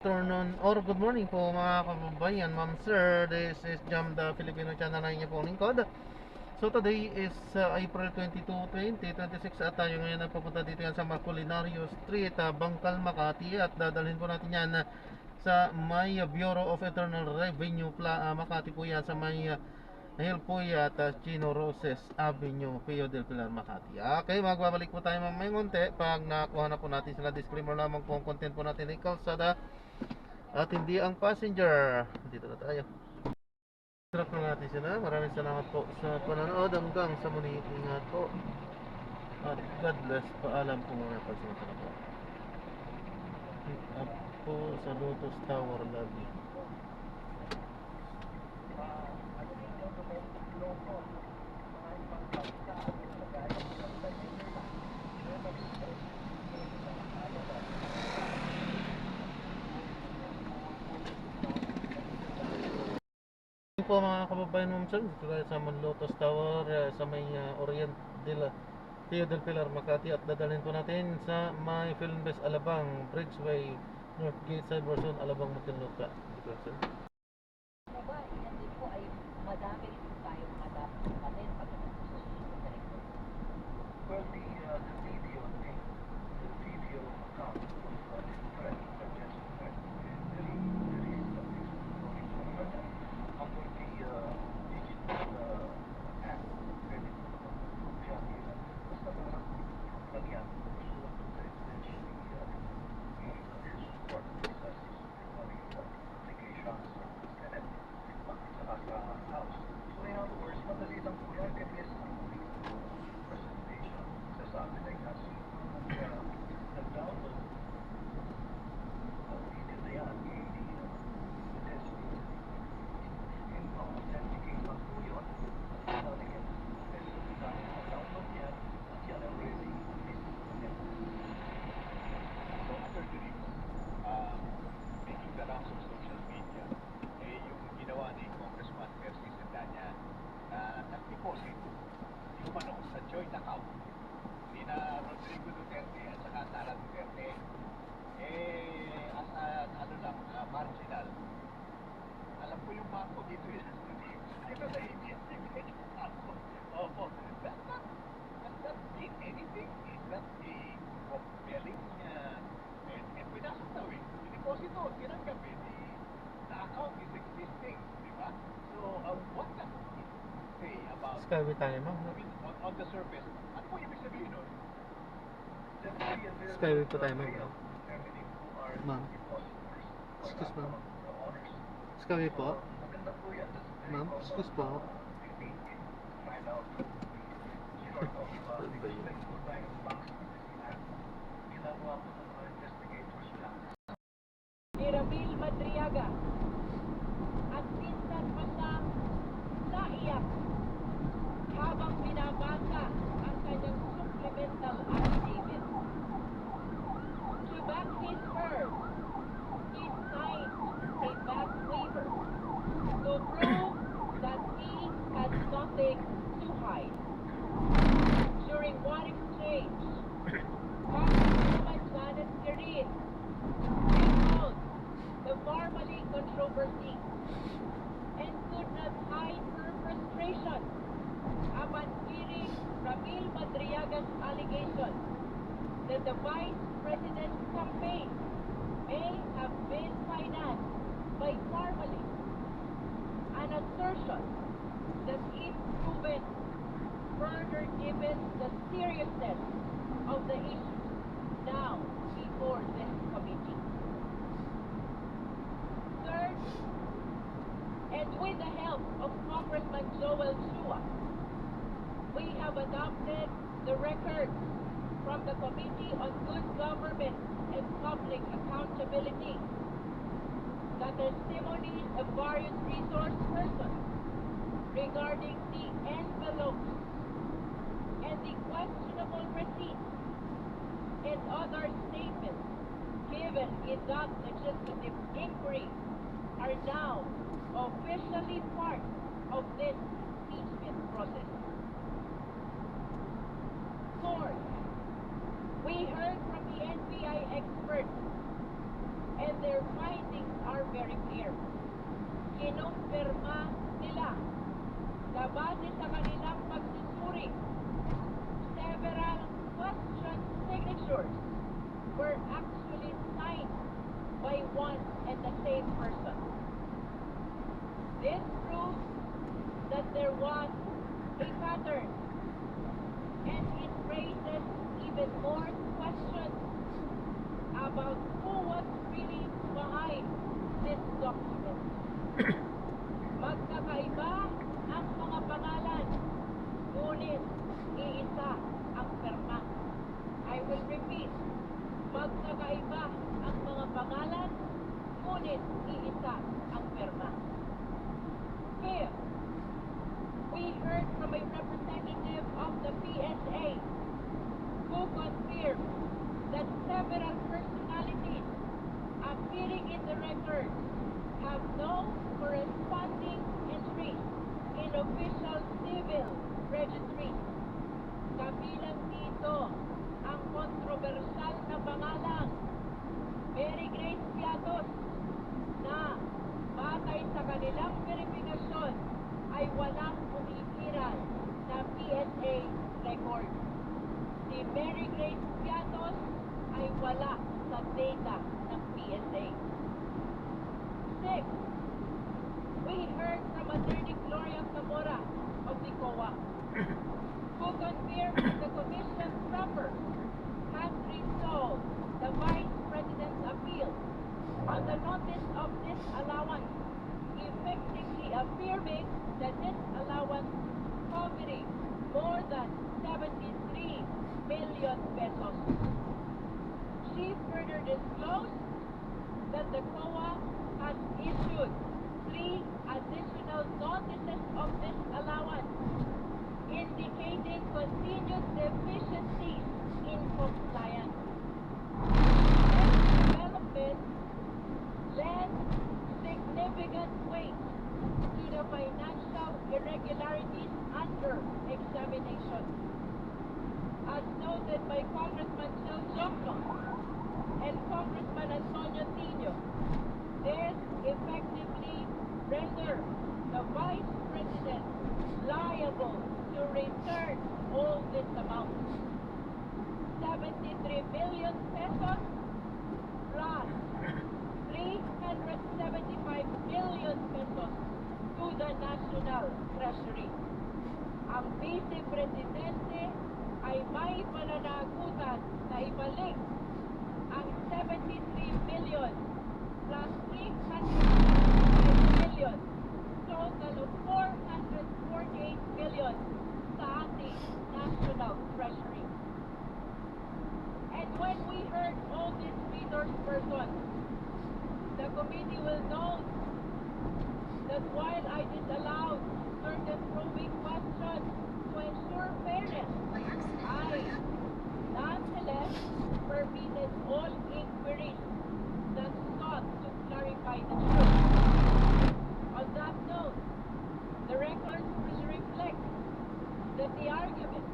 Afternoon or good morning po mga kababayan, ma'am sir. This is Jam the Filipino channel na inyo pong lingkod. So today is April 22, 2026 at tayo ngayon ay papunta dito yan sa Maculinario Street, Bangkal, Makati, at dadalhin po natin yan sa may Bureau of Internal Revenue Makati po yan, sa may Hilpuya at Chino Roses Avenue, Pio del Pilar, Makati. Okay, magbabalik po tayo mamaya ngunti pag nakuha na po natin sila. Disclaimer lamang po ang content po natin ay kalsada at hindi ang passenger. Dito na tayo. Sarap na natin sila. Maraming salamat po sa pananood. Hanggang sa muli, ingat po. At God bless. Paalam po muna pag sumunod po. Pick up po sa Lotus Tower lobby. Po mga kababayan, ma'am sir, dito tayo sa Lotus Tower sa may Orient Pio del Pilar, Makati, at dadalhin po natin sa may Film Best Alabang Bridgeway Northgate Cyberzone, Alabang, Muntinlupa. Dito sir. Yan din po ay madami rin po tayo mga dapat natin pagdating po sa susunod na rin. Well, the video account of this threat, suggest threat, there is something going on. Under the digital act, pwede po siya nila. Basta mga lagyan po sa presidential support process, applications, Senate, saka sa House. So in other words, madali lang po yan, can miss presentation sa sabi like that. Nag-download ang video na yan, authenticate lang po yun. Download yan, at yan ang really So after the making the rounds of social media, yung ginawa ni Congressman Percy Sendanya na nag-deposit yung sa joint account ni na Rodrigo Duterte at saka Sara Duterte as marginal. Alam ko yung banko dito yun. Dito sa ABS. Opo. Does that mean anything? Is that a compelling pinasok daw deposito, tinanggap the account is existing, di ba? So, what does it say about Skyway tayo, ma'am. on the surface? Ano po ibig sabihin nun? Skyway po tayo, ma'am. Ma'am. Excuse ma'am. Skyway po. Ma'am, excuse po. Ni Ramil Madriaga at minsan pa siyang naiyak habang binabasa ang kanyang supplemental affidavit. To back his firm, he signed a back waiver to prove that he had nothing to hide. During one exchange, Congresswoman Janet Guerin recalled the Marmalade controversy and could not hide her frustration upon hearing Ramil Madriaga's allegation that the Vice President's campaign may have been financed by Marmalade, an assertion that if proven further given the seriousness of the issues now before this committee. Third, and with the help of Congressman Joel Chua, we have adopted the records from the Committee on Good Government and Public Accountability, the testimonies of various resource persons regarding the envelopes and the questionable receipts and other statements given in that legislative inquiry are now officially part of this impeachment process. Fourth, we heard from the NBI experts and their findings very clear. Kinumpirma nila na base sa kanilang pagsusuri, several question signatures were actually signed by one and the same person. This proves that there was a pattern, and it raises even more questions about who was really behind this document. Magkakaiba ang mga pangalan, ngunit iisa ang perma. I will repeat, magkakaiba ang mga pangalan, ngunit iisa ang perma. Fifth, we heard from a representative of the PSA who confirmed that several personalities appearing in the record have no corresponding entries in official civil registries. Kabilang dito ang kontrobersyal na pangalang Mary Grace Piatos na batay sa kanilang verifikasyon ay walang umiiral na PSA record. Si Mary Grace Piatos ay wala sa data ng PSA. Six, we heard from Attorney Gloria Zamora of the COA, who confirmed that the Commission's members has resolved the Vice President's appeal on the notice of disallowance, effectively affirming that this allowance covering more than 73 million pesos. She further disclosed that the COA has issued 3 additional notices of disallowance, indicating continued deficiencies in compliance. This development lends significant weight to the financial irregularities under examination. As noted by Congressman Sel Jokno and Congressman Antonio Tino, this effectively renders the Vice President liable to return all this amount, 73 million pesos plus 375 million pesos to the National Treasury. Ang Vice Presidente ay may pananagutan na ibalik ang 73 million plus 375 million, total of 448 million sa ating National Treasury. And when we heard all these resource persons, the committee will note that while I disallowed certain probing questions to ensure fairness, I nonetheless permitted all inquiries that sought to clarify the truth. On that note, the records will reflect that the argument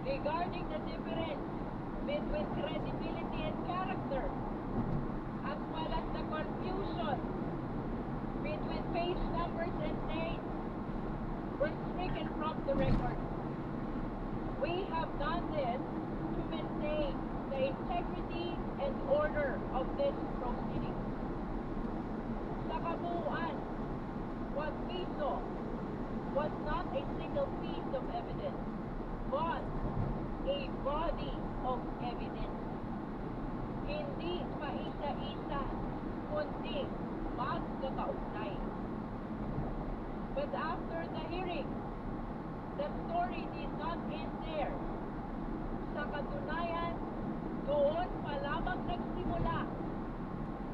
regarding the difference between credibility and character, as well as the confusion between page numbers and dates, were stricken from the record. We have done this to maintain the integrity and order of this proceeding. Sa kabuuan, what we saw was not a single piece of evidence, but a body of evidence. Hindi pa isa-isa, kundi magkakaugnay. But after the hearing, the story did not end there. Sa katunayan, doon pa lamang nagsimula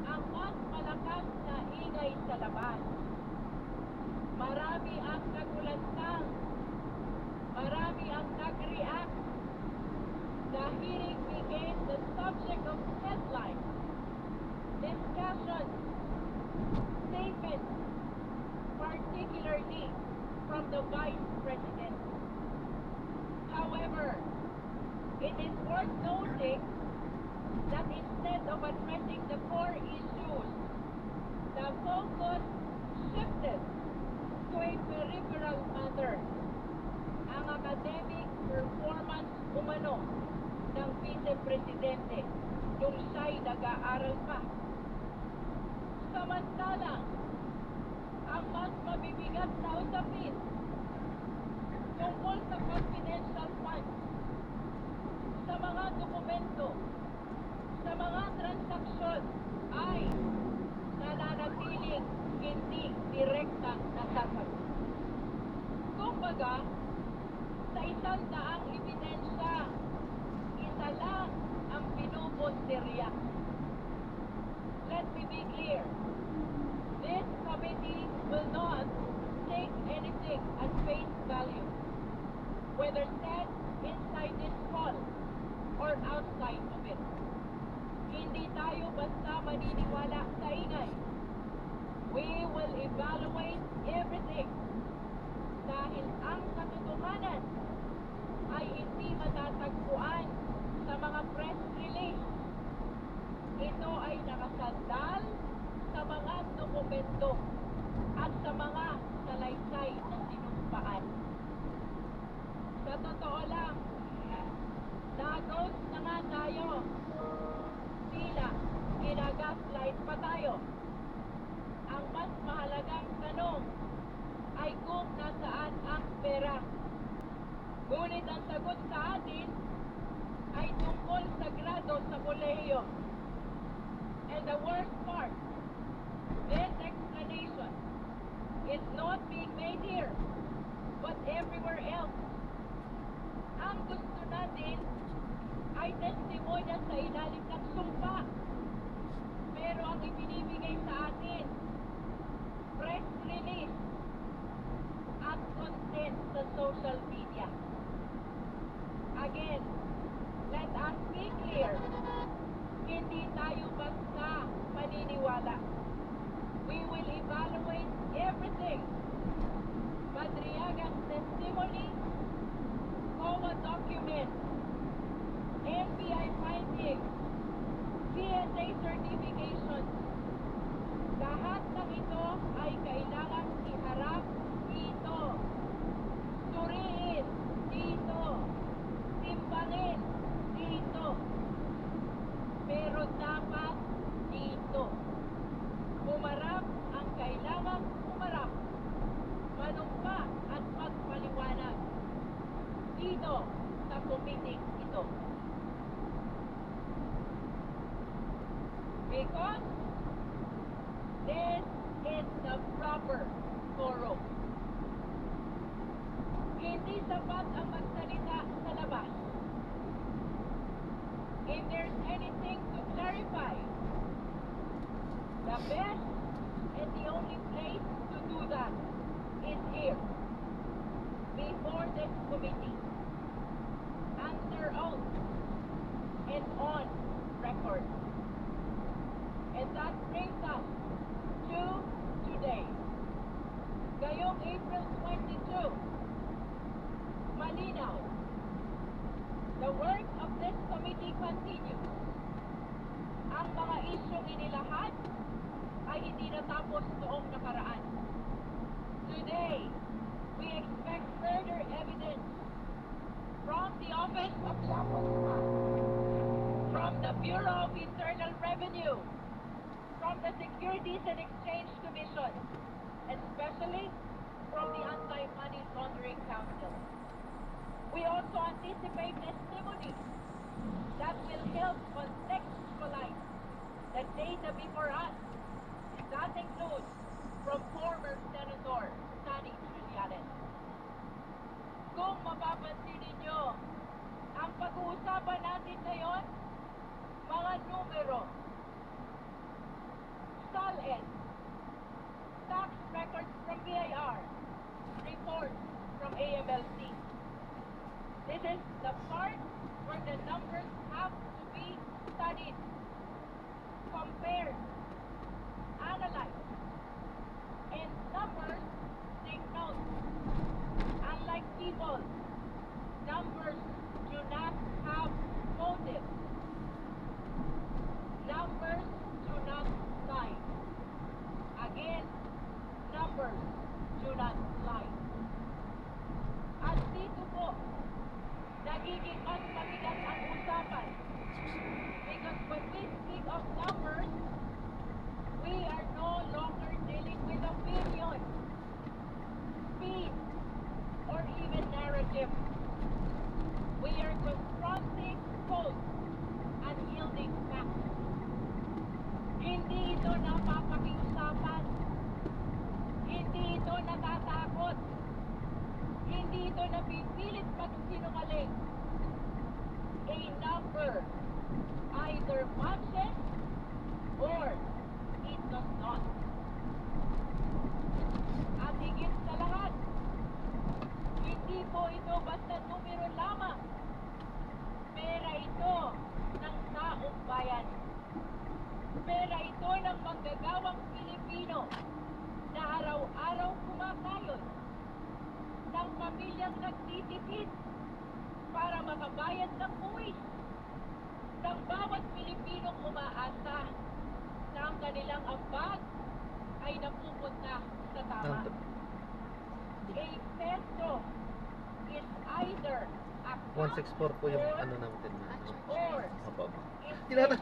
ang mas malakas na ingay sa labas. Marami ang nagulantang, marami ang nag-react. The hearing became the subject of headlines, discussions, statements, particularly from the Vice President. However, it is worth noting that instead of addressing the core issues Senator, ang academic performance umano ng Vice Presidente nung siya'y nag-aaral pa. Samantalang, ang mas mabibigat na usapin tungkol sa confidential funds, sa mga dokumento, sa mga transaksyon ay nananatiling hindi direktang nasasagot. Kumbaga, sa 100 ebidensya, isa lang ang pinupuntirya. Let me be clear. This committee will not take anything at face value, whether said inside this hall or outside of it. Hindi tayo basta maniniwala sa ingay. We will evaluate everything dahil ang katotohanan ay hindi matatagpuan sa mga press release. Ito ay nakasandal sa mga dokumento at sa mga salaysay na sinumpaan. Sa totoo lang, na-ghost na nga tayo. Tila, ginagaslight pa tayo. Ang mas mahalagang tanong ay kung nasaan ang pera. Ngunit ang sagot sa atin ay tungkol sa grado sa kolehiyo. And the worst part, this explanation is not being made here, but everywhere else. Ang gusto natin ay testimonya sa ilalim ng sumpa. Pero ang ibinibigay sa atin, press release at content sa social media. Again, let us be clear. Hindi tayo basta maniniwala. We will evaluate everything. Madriaga's testimony, COA documents, NBI findings, CSA certifications. Lahat ng ito ay kailangang iharap dito. Suriin dito. Timbangin dito. Pero dapat dito. Umarap ang kailangang umarap. Manumpa at magpaliwanag. Dito sa committee ito. Because this is the proper forum. Hindi sapat ang magsalita sa labas. If there's anything to clarify, the best and the only place to do that is here, before this committee, under oath and on record. And that brings us to today. Ngayong April 22, malinaw. The work of this committee continues. Ang mga isyong inilahad ay hindi natapos noong nakaraan. Today, we expect further evidence from the Office of the Ombudsman, from the Bureau of Internal Revenue, from the Securities and Exchange Commission, especially from the Anti-Money Laundering Council. We also anticipate testimony that will help contextualize the data before us. That includes from former Senator Sani Trillanes. Kung mapapansin ninyo, ang pag-uusapan natin ngayon, mga numero, SALN, tax records from BIR, reports from AMLC. This is the part where the numbers have to be studied, compared, analyzed, and numbers take note. Unlike people, numbers do not have motive. Numbers do not lie. Again, numbers do not lie. ng manggagawang Pilipino na araw-araw kumakayod, ng pamilyang nagtitipid para makabayad ng buwis, ng bawat Pilipinong umaasa na ang kanilang ambag ay napupunta sa tama. A peso is either a 164 po yung ano natin. or Opo. is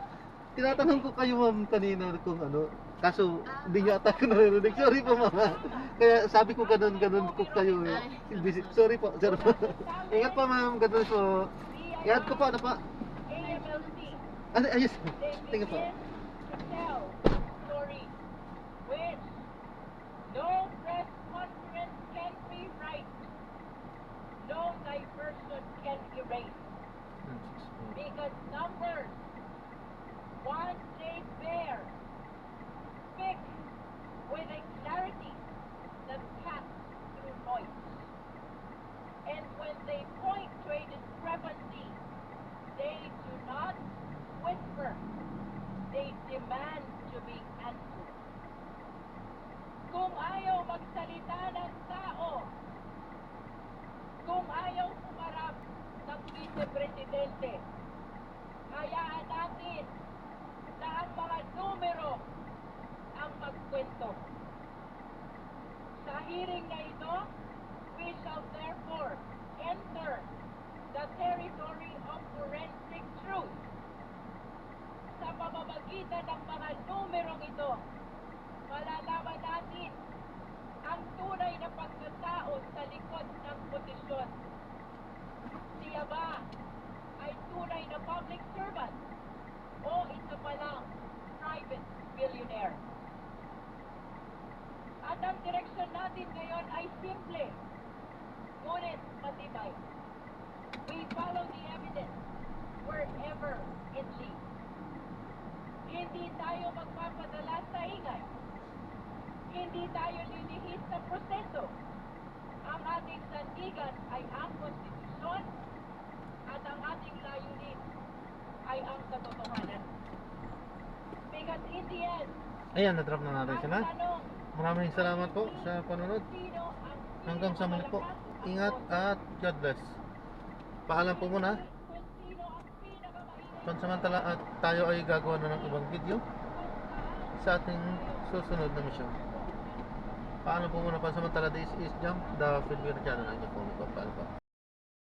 Tinatanong ko kayo ma'am kanina kung ano, kaso hindi yata ko narinig. Sorry po mama. Kaya sabi ko ganun ko kayo eh. Sorry po, sorry po. Ingat po ma'am, ganun po. Ingat ko po, ano po? AMLC. Ano, ayos. They Tingnan po. begin to tell stories which no press conference can rewrite, no diversion can erase. Because numbers, once they bear, speak with a clarity that cuts through noise. And when they point to a discrepancy, they do not whisper, they demand to be answered. Kung ayaw magsalita ng tao, kung ayaw pumarap ng vice-presidente, hayaan natin na ang mga numero ang magkwento. Sa hearing na ito, we shall therefore enter the territory of forensic truth. Sa pamamagitan ng mga numerong ito, malalaman natin ang tunay na pagkatao sa likod ng posisyon. Siya ba ay tunay na public servant o isa pa lang private billionaire? At ang direksyon natin ngayon ay simple, ngunit matibay. We follow the evidence wherever it leads. Hindi tayo magpapadala sa ingay. Hindi tayo lilihis sa proseso. Ang ating sandigan ay ang konstitusyon at ang ating layunin ay ang katotohanan. Because in the end, Ayan, na-drop na natin ang sila. tanong, Maraming salamat po sa panonood. sino ang Hanggang sa muli po. pinakamalakas Ingat ang at God bless. Paalam po muna. kung sino ang pinakamainit Pansamantala at tayo ay gagawa na ng ibang video sa ating susunod na misyon. Paalam po muna pansamantala. This is Jump, the Filipino channel. Ang inyong po. Paalam po.